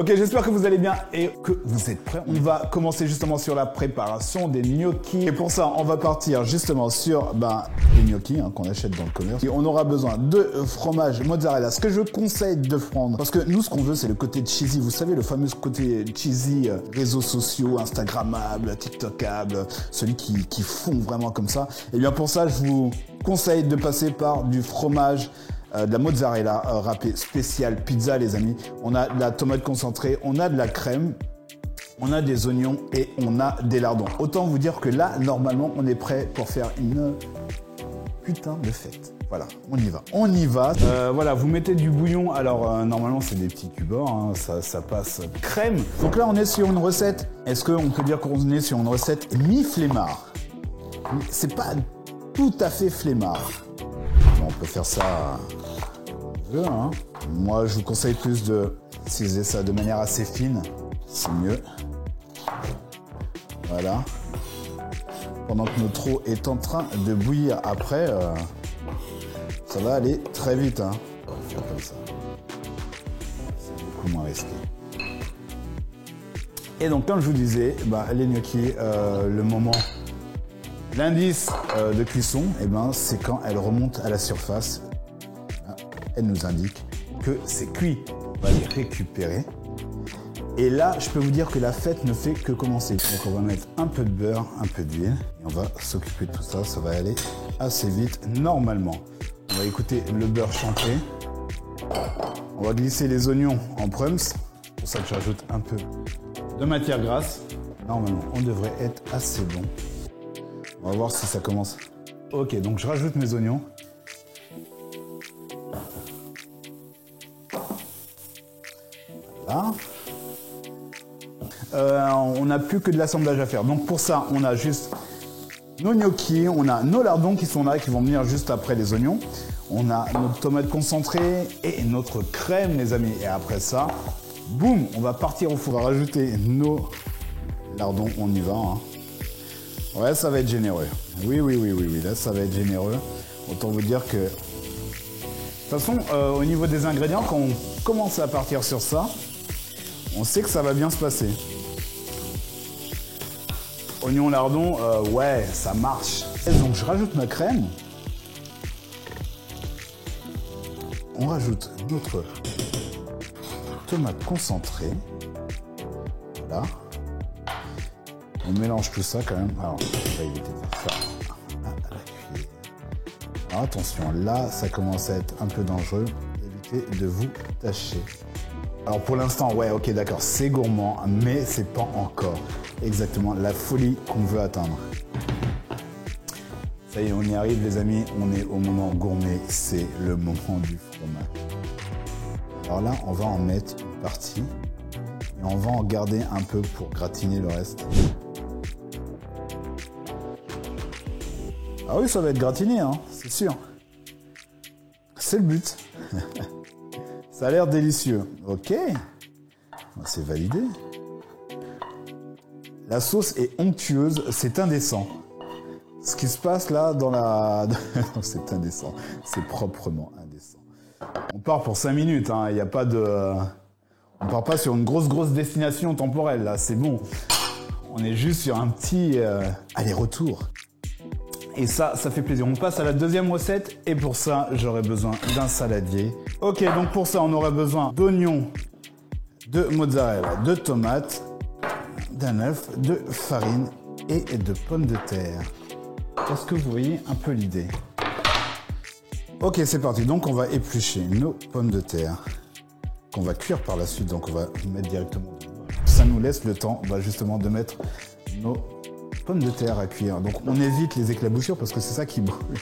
Ok, j'espère que vous allez bien et que vous êtes prêts. On va commencer justement sur la préparation des gnocchis. Et pour ça, on va partir justement sur les gnocchis qu'on achète dans le commerce. Et on aura besoin de fromage mozzarella. Ce que je conseille de prendre, parce que nous, ce qu'on veut, c'est le côté cheesy. Vous savez, le fameux côté cheesy, réseaux sociaux, Instagrammable, TikTokable, celui qui fond vraiment comme ça. Et bien pour ça, je vous conseille de passer par du fromage de la mozzarella râpée spéciale pizza, les amis. On a de la tomate concentrée, on a de la crème, on a des oignons et on a des lardons. Autant vous dire que là, normalement, on est prêt pour faire une putain de fête. Voilà, on y va. On y va. Voilà, vous mettez du bouillon. Alors, normalement, c'est des petits cubords. Hein, ça passe crème. Donc là, on est sur une recette. Est-ce qu'on peut dire qu'on est sur une recette mi-flemmard? C'est pas tout à fait flemmard. On peut faire ça hein. Moi, je vous conseille plus de ciseler ça de manière assez fine. C'est mieux. Voilà. Pendant que notre eau est en train de bouillir. Après, ça va aller très vite. Hein. On va faire comme ça. C'est beaucoup moins risqué. Et donc, comme je vous disais, les gnocchis, le moment... L'indice de cuisson, c'est quand elle remonte à la surface. Là, elle nous indique que c'est cuit. On va les récupérer. Et là, je peux vous dire que la fête ne fait que commencer. Donc on va mettre un peu de beurre, un peu d'huile. Et on va s'occuper de tout ça. Ça va aller assez vite, normalement. On va écouter le beurre chanter. On va glisser les oignons en prums. C'est pour ça que j'ajoute un peu de matière grasse. Normalement, on devrait être assez bon. On va voir si ça commence. Ok, donc je rajoute mes oignons. Voilà. On n'a plus que de l'assemblage à faire. Donc pour ça, on a juste nos gnocchis, on a nos lardons qui sont là, qui vont venir juste après les oignons. On a notre tomate concentrée et notre crème, les amis. Et après ça, boum, on va partir au four. On va rajouter nos lardons, on y va. Hein. Ouais, ça va être généreux. Oui, là, ça va être généreux. Autant vous dire que... De toute façon, au niveau des ingrédients, quand on commence à partir sur ça, on sait que ça va bien se passer. Oignon, lardon, ouais, ça marche. Donc, je rajoute ma crème. On rajoute notre tomate concentrée. Voilà. On mélange tout ça quand même. Alors, on va éviter de faire ça à la cuillère. Alors attention, là, ça commence à être un peu dangereux. Évitez de vous tâcher. Alors pour l'instant, ouais, ok, d'accord, c'est gourmand, mais c'est pas encore exactement la folie qu'on veut atteindre. Ça y est, on y arrive, les amis. On est au moment gourmet. C'est le moment du fromage. Alors là, on va en mettre une partie. Et on va en garder un peu pour gratiner le reste. Ah oui, ça va être gratiné, hein, c'est sûr. C'est le but. Ça a l'air délicieux. Ok. C'est validé. La sauce est onctueuse, c'est indécent. Ce qui se passe là dans la... c'est indécent. C'est proprement indécent. On part pour 5 minutes, hein. Il n'y a pas de... On part pas sur une grosse destination temporelle, là, c'est bon. On est juste sur un petit aller-retour. Et ça fait plaisir. On passe à la deuxième recette et pour ça, j'aurai besoin d'un saladier. Ok, donc pour ça, on aurait besoin d'oignons, de mozzarella, de tomates, d'un œuf, de farine et de pommes de terre. Est-ce que vous voyez un peu l'idée? Ok, c'est parti. Donc, on va éplucher nos pommes de terre qu'on va cuire par la suite. Donc, on va mettre directement dedans. Ça nous laisse le temps justement de mettre nos pommes de terre à cuire. Donc on évite les éclaboussures parce que c'est ça qui brûle.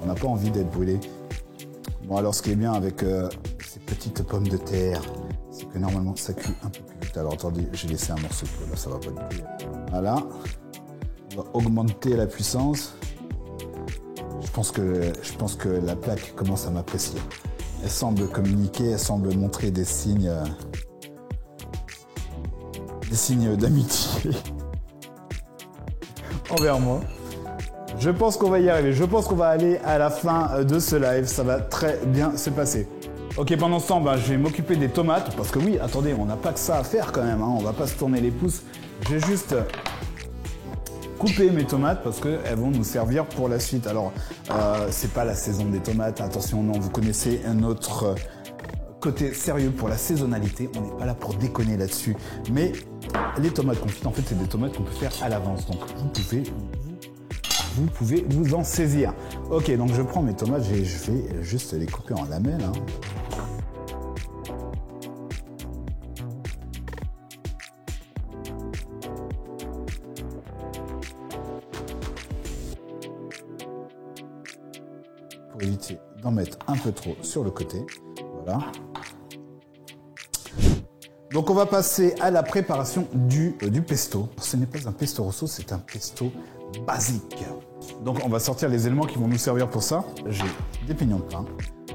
On n'a pas envie d'être brûlé. Bon, alors ce qui est bien avec ces petites pommes de terre, c'est que normalement ça cuit un peu plus vite. Alors attendez, j'ai laissé un morceau de là, ça va pas du tout. Voilà. On va augmenter la puissance. Je pense que la plaque commence à m'apprécier. Elle semble communiquer, elle semble montrer des signes d'amitié envers moi. Je pense qu'on va y arriver. Je pense qu'on va aller à la fin de ce live. Ça va très bien se passer. Ok, pendant ce temps, bah, je vais m'occuper des tomates, parce que oui, attendez, on n'a pas que ça à faire quand même, hein, on va pas se tourner les pouces. Je vais juste couper mes tomates parce qu'elles vont nous servir pour la suite. Alors, c'est pas la saison des tomates, attention, non, vous connaissez un autre côté sérieux pour la saisonnalité, on n'est pas là pour déconner là-dessus. Mais les tomates confites, en fait, c'est des tomates qu'on peut faire à l'avance, donc vous pouvez vous en saisir. Ok, donc je prends mes tomates, je vais juste les couper en lamelles. Hein. Pour éviter d'en mettre un peu trop sur le côté. Voilà. Donc on va passer à la préparation du pesto. Ce n'est pas un pesto rosso, c'est un pesto basique. Donc on va sortir les éléments qui vont nous servir pour ça. J'ai des pignons de pain,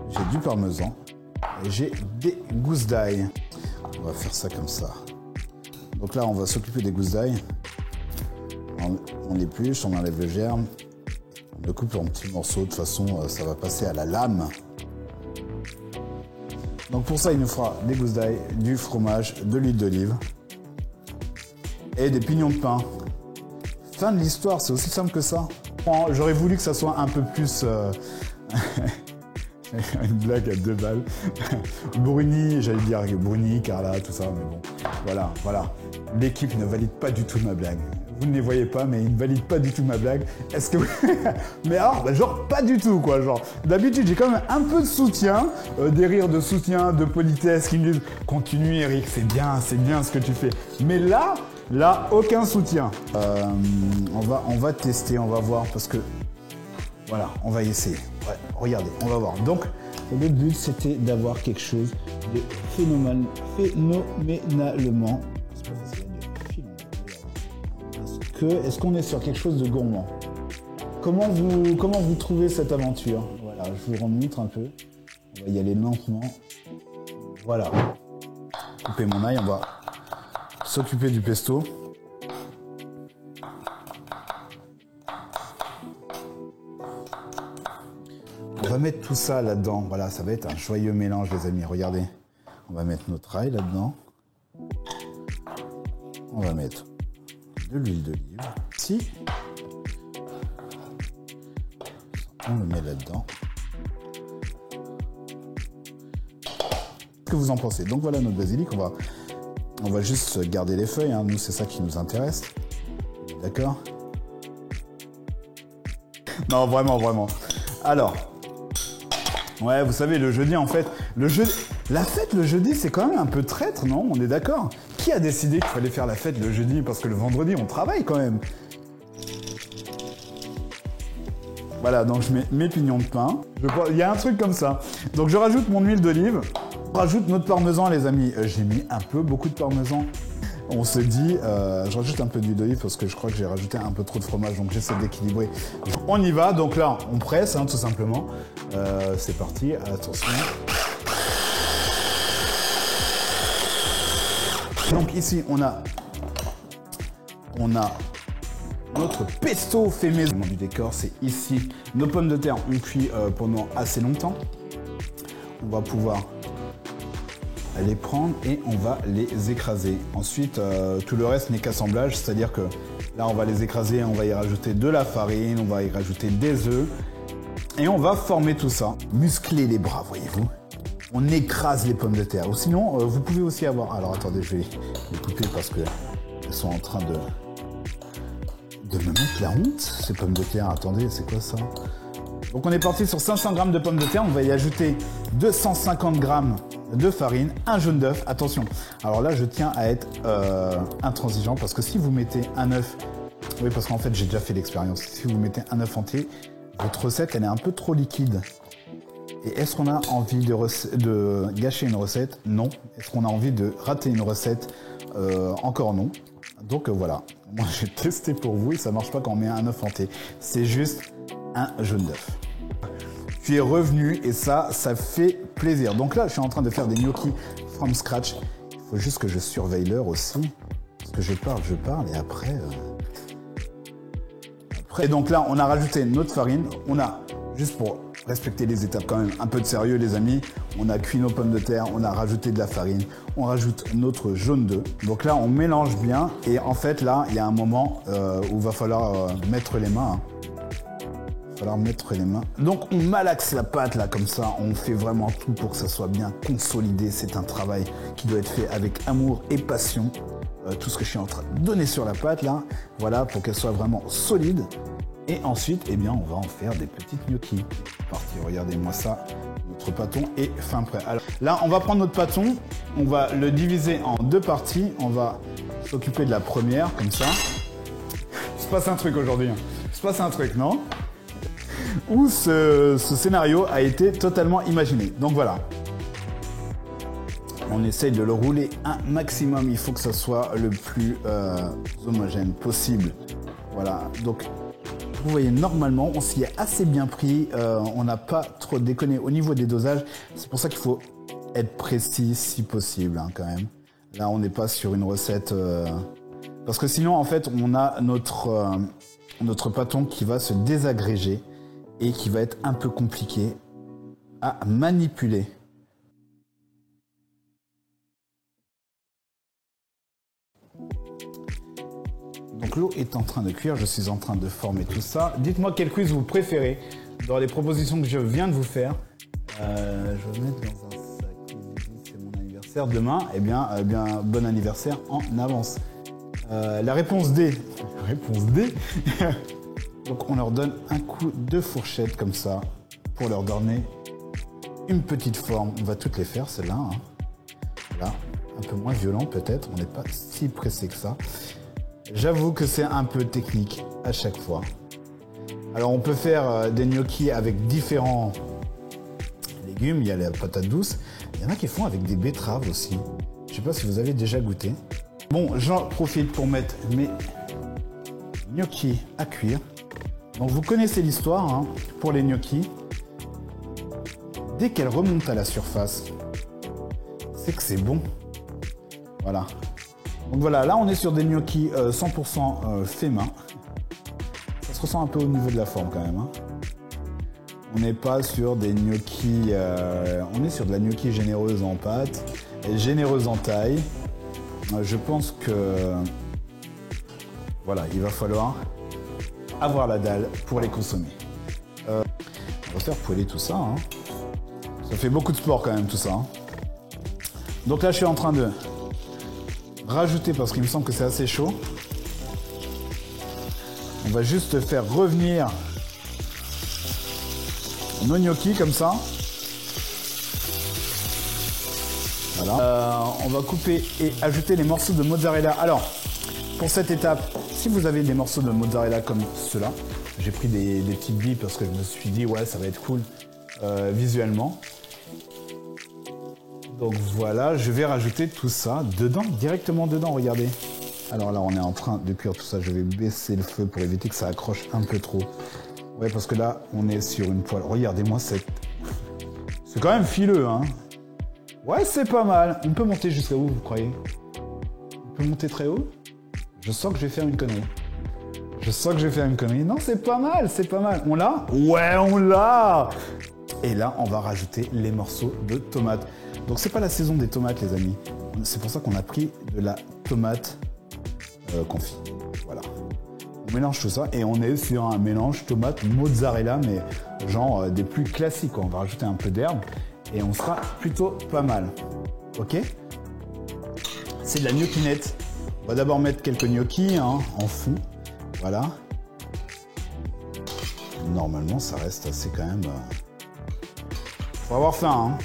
j'ai du parmesan et j'ai des gousses d'ail. On va faire ça comme ça. Donc là on va s'occuper des gousses d'ail. On épluche, on enlève le germe. On le coupe en petits morceaux, de toute façon ça va passer à la lame. Donc pour ça il nous fera des gousses d'ail, du fromage, de l'huile d'olive et des pignons de pain. Fin de l'histoire, c'est aussi simple que ça. J'aurais voulu que ça soit un peu plus... une blague à 2 balles. Bruni, j'allais dire Bruni, Carla, tout ça, mais bon. Voilà. L'équipe ne valide pas du tout ma blague. Vous ne les voyez pas, mais ils ne valident pas du tout ma blague. Est-ce que... mais alors, bah, genre pas du tout, quoi. Genre, d'habitude, j'ai quand même un peu de soutien, des rires de soutien, de politesse qui me disent « Continue, Eric, c'est bien ce que tu fais. » Mais là, aucun soutien. On va tester, on va voir, parce que... Voilà, on va essayer. Ouais, regardez, on va voir. Donc, le but, c'était d'avoir quelque chose de phénoménalement... C'est pas facile à dire. Est-ce qu'on est sur quelque chose de gourmand? Comment vous trouvez cette aventure? Voilà, je vous remontre un peu. On va y aller lentement. Voilà. Couper mon ail, on va s'occuper du pesto. On va mettre tout ça là-dedans. Voilà, ça va être un joyeux mélange, les amis. Regardez. On va mettre notre ail là-dedans. On va mettre de l'huile d'olive. Ici. On le met là-dedans. Qu'est-ce que vous en pensez? Donc voilà notre basilic. On va juste garder les feuilles. Hein. Nous, c'est ça qui nous intéresse. D'accord? Non, vraiment. Alors, ouais, vous savez, le jeudi, en fait, la fête le jeudi, c'est quand même un peu traître, non? On est d'accord? Qui a décidé qu'il fallait faire la fête le jeudi? Parce que le vendredi, on travaille quand même. Voilà, donc je mets mes pignons de pain. Il y a un truc comme ça. Donc je rajoute mon huile d'olive. Je rajoute notre parmesan, les amis. J'ai mis beaucoup de parmesan. On se dit, je rajoute un peu d'huile d'olive parce que je crois que j'ai rajouté un peu trop de fromage, donc j'essaie d'équilibrer. On y va, donc là, on presse, hein, tout simplement. C'est parti, attention. Donc ici, on a notre pesto fait maison. Du décor, c'est ici. Nos pommes de terre ont cuit pendant assez longtemps. On va pouvoir les prendre et on va les écraser. Ensuite, tout le reste n'est qu'assemblage, c'est-à-dire que là, on va les écraser, on va y rajouter de la farine, on va y rajouter des œufs et on va former tout ça. Muscler les bras, voyez-vous. On écrase les pommes de terre. Ou sinon, vous pouvez aussi avoir... Alors, attendez, je vais les couper parce qu'elles sont en train de me mettre la honte, ces pommes de terre. Attendez, c'est quoi ça? Donc, on est parti sur 500 g de pommes de terre. On va y ajouter 250 g de farine, un jaune d'œuf. Attention. Alors là, je tiens à être intransigeant parce que si vous mettez un œuf... Oui, parce qu'en fait, j'ai déjà fait l'expérience. Si vous mettez un œuf entier, votre recette, elle est un peu trop liquide. Et est-ce qu'on a envie de gâcher une recette? Non. Est-ce qu'on a envie de rater une recette? Encore non. Donc voilà. Moi, j'ai testé pour vous et ça marche pas quand on met un œuf entier. C'est juste un jaune d'œuf. Je suis revenu et ça fait plaisir. Donc là, je suis en train de faire des gnocchis from scratch. Il faut juste que je surveille l'heure aussi. Parce que je parle et après... Et donc là, on a rajouté notre farine. On a, juste pour respecter les étapes quand même, un peu de sérieux les amis, On a cuit nos pommes de terre, on a rajouté de la farine, on rajoute notre jaune d'œuf. Donc là, on mélange bien et en fait, là, il y a un moment où il va falloir mettre les mains. Hein. Mettre les mains. Donc on malaxe la pâte là comme ça, on fait vraiment tout pour que ça soit bien consolidé. C'est un travail qui doit être fait avec amour et passion. Tout ce que je suis en train de donner sur la pâte là, voilà, pour qu'elle soit vraiment solide. Et ensuite, eh bien, on va en faire des petites gnocchis. Parti, regardez-moi ça. Notre pâton est fin prêt. Alors là, on va prendre notre pâton, on va le diviser en deux parties. On va s'occuper de la première comme ça. Il se passe un truc aujourd'hui. Hein. Il se passe un truc, non? Où ce scénario a été totalement imaginé. Donc voilà. On essaye de le rouler un maximum. Il faut que ça soit le plus homogène possible. Voilà. Donc, vous voyez, normalement, on s'y est assez bien pris. On n'a pas trop déconné au niveau des dosages. C'est pour ça qu'il faut être précis si possible, hein, quand même. Là, on n'est pas sur une recette... Parce que sinon, en fait, on a notre pâton qui va se désagréger et qui va être un peu compliqué à manipuler. Donc l'eau est en train de cuire, je suis en train de former tout ça. Dites-moi quel quiz vous préférez dans les propositions que je viens de vous faire. Je vais mettre dans un sac, c'est mon anniversaire demain. Eh bien, bon anniversaire en avance. La réponse D. Réponse D. Donc on leur donne un coup de fourchette comme ça pour leur donner une petite forme. On va toutes les faire, celles-là. Hein. Voilà, un peu moins violent peut-être, on n'est pas si pressé que ça. J'avoue que c'est un peu technique à chaque fois. Alors on peut faire des gnocchis avec différents légumes, il y a la patate douce. Il y en a qui font avec des betteraves aussi. Je ne sais pas si vous avez déjà goûté. Bon, j'en profite pour mettre mes gnocchis à cuire. Donc vous connaissez l'histoire hein, pour les gnocchis. Dès qu'elles remontent à la surface, c'est que c'est bon. Voilà. Donc voilà, là on est sur des gnocchis 100% fait main. Ça se ressent un peu au niveau de la forme quand même. Hein. On n'est pas sur des gnocchis... on est sur de la gnocchi généreuse en pâte et généreuse en taille. Je pense que... Voilà, il va falloir avoir la dalle pour les consommer. On va faire poêler tout ça. Hein. Ça fait beaucoup de sport quand même tout ça. Hein. Donc là je suis en train de rajouter, parce qu'il me semble que c'est assez chaud. On va juste faire revenir nos gnocchis comme ça. Voilà. On va couper et ajouter les morceaux de mozzarella. Alors, pour cette étape, si vous avez des morceaux de mozzarella comme ceux-là, j'ai pris des petites billes parce que je me suis dit, ouais, ça va être cool visuellement. Donc voilà, je vais rajouter tout ça dedans, directement dedans, regardez. Alors là, on est en train de cuire tout ça. Je vais baisser le feu pour éviter que ça accroche un peu trop. Ouais, parce que là, on est sur une poêle. Regardez-moi cette... C'est quand même fileux, hein. Ouais, c'est pas mal. On peut monter jusqu'à où, vous croyez? On peut monter très haut? Je sens que je vais faire une connerie. Je sens que je vais faire une connerie. Non, c'est pas mal, c'est pas mal. On l'a? Ouais, on l'a! Et là, on va rajouter les morceaux de tomates. Donc, c'est pas la saison des tomates, les amis. C'est pour ça qu'on a pris de la tomate confit. Voilà. On mélange tout ça et on est sur un mélange tomate mozzarella, mais genre des plus classiques, quoi. On va rajouter un peu d'herbe et on sera plutôt pas mal. Ok? C'est de la gnocchinette. On va d'abord mettre quelques gnocchis hein, en fond. Voilà. Normalement, ça reste assez quand même... Faut avoir faim, hein.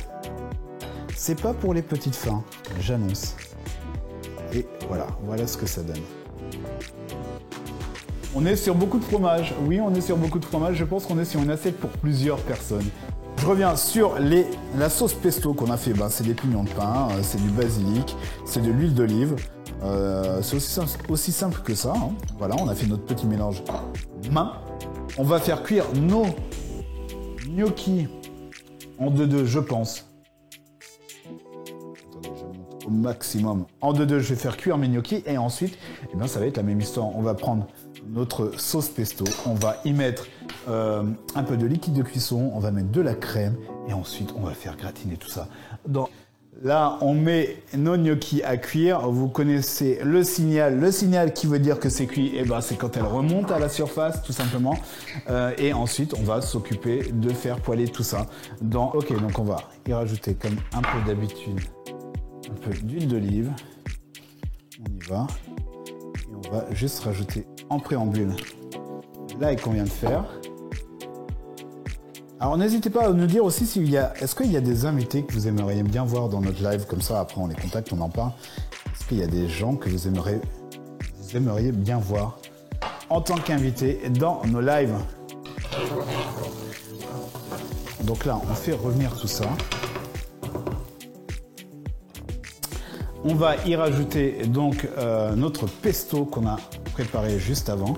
C'est pas pour les petites faims, j'annonce. Et voilà, voilà ce que ça donne. On est sur beaucoup de fromage. Oui, on est sur beaucoup de fromage. Je pense qu'on est sur une assiette pour plusieurs personnes. Je reviens sur la sauce pesto qu'on a fait. Ben, c'est des pignons de pain, c'est du basilic, c'est de l'huile d'olive. C'est aussi simple que ça. Hein. Voilà, on a fait notre petit mélange main. On va faire cuire nos gnocchis en 2-2, je pense. Attendez, je monte au maximum. En 2-2, je vais faire cuire mes gnocchis et ensuite, eh bien, ça va être la même histoire. On va prendre notre sauce pesto, on va y mettre un peu de liquide de cuisson, on va mettre de la crème et ensuite on va faire gratiner tout ça. Là, on met nos gnocchis à cuire. Vous connaissez le signal. Le signal qui veut dire que c'est cuit, eh ben, c'est quand elle remonte à la surface, tout simplement. Et ensuite, on va s'occuper de faire poêler tout ça. Ok, donc on va y rajouter, comme un peu d'habitude, un peu d'huile d'olive. On y va. Et on va juste rajouter en préambule l'ail qu'on vient de faire. Alors n'hésitez pas à nous dire aussi est-ce qu'il y a des invités que vous aimeriez bien voir dans notre live, comme ça après on les contacte, on en parle. Est-ce qu'il y a des gens que vous aimeriez bien voir en tant qu'invités dans nos lives? Donc là on fait revenir tout ça. On va y rajouter donc notre pesto qu'on a préparé juste avant.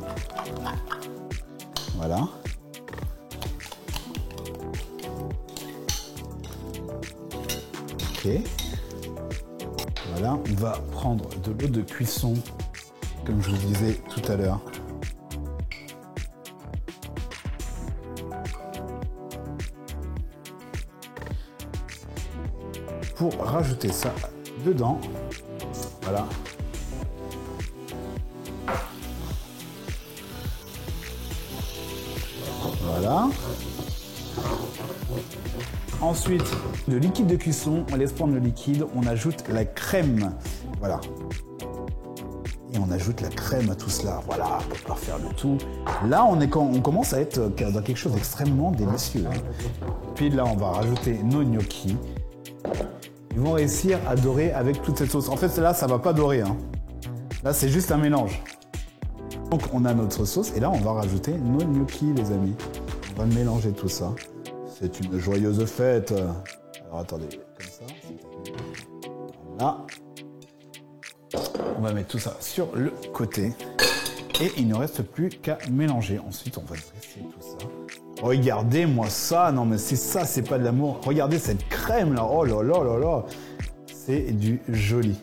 Voilà. Ok. Voilà, on va prendre de l'eau de cuisson, comme je vous disais tout à l'heure. Pour rajouter ça dedans. Voilà. Voilà. Ensuite, le liquide de cuisson, on laisse prendre le liquide, on ajoute la crème. Voilà. Et on ajoute la crème à tout cela. Voilà, pour pouvoir faire le tout. Là, on commence à être dans quelque chose d'extrêmement délicieux. Puis là, on va rajouter nos gnocchis. Ils vont réussir à dorer avec toute cette sauce. En fait, là, ça va pas dorer. Là, c'est juste un mélange. Donc, on a notre sauce. Et là, on va rajouter nos gnocchis, les amis. On va mélanger tout ça. C'est une joyeuse fête. Alors, attendez, comme ça. Voilà. On va mettre tout ça sur le côté. Et il ne reste plus qu'à mélanger. Ensuite, on va dresser tout ça. Regardez-moi ça. Non, mais c'est ça, c'est pas de l'amour. Regardez cette crème là. Oh là là là là. C'est du joli.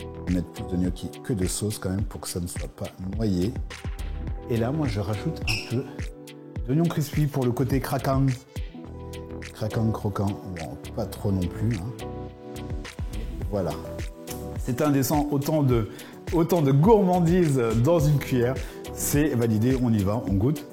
Je vais mettre plus de gnocchi que de sauce quand même pour que ça ne soit pas noyé. Et là, moi, je rajoute un peu d'oignon crispy pour le côté craquant. Craquant, croquant. Bon, pas trop non plus. Voilà. C'est indécent. Autant de gourmandise dans une cuillère. C'est validé. On y va. On goûte.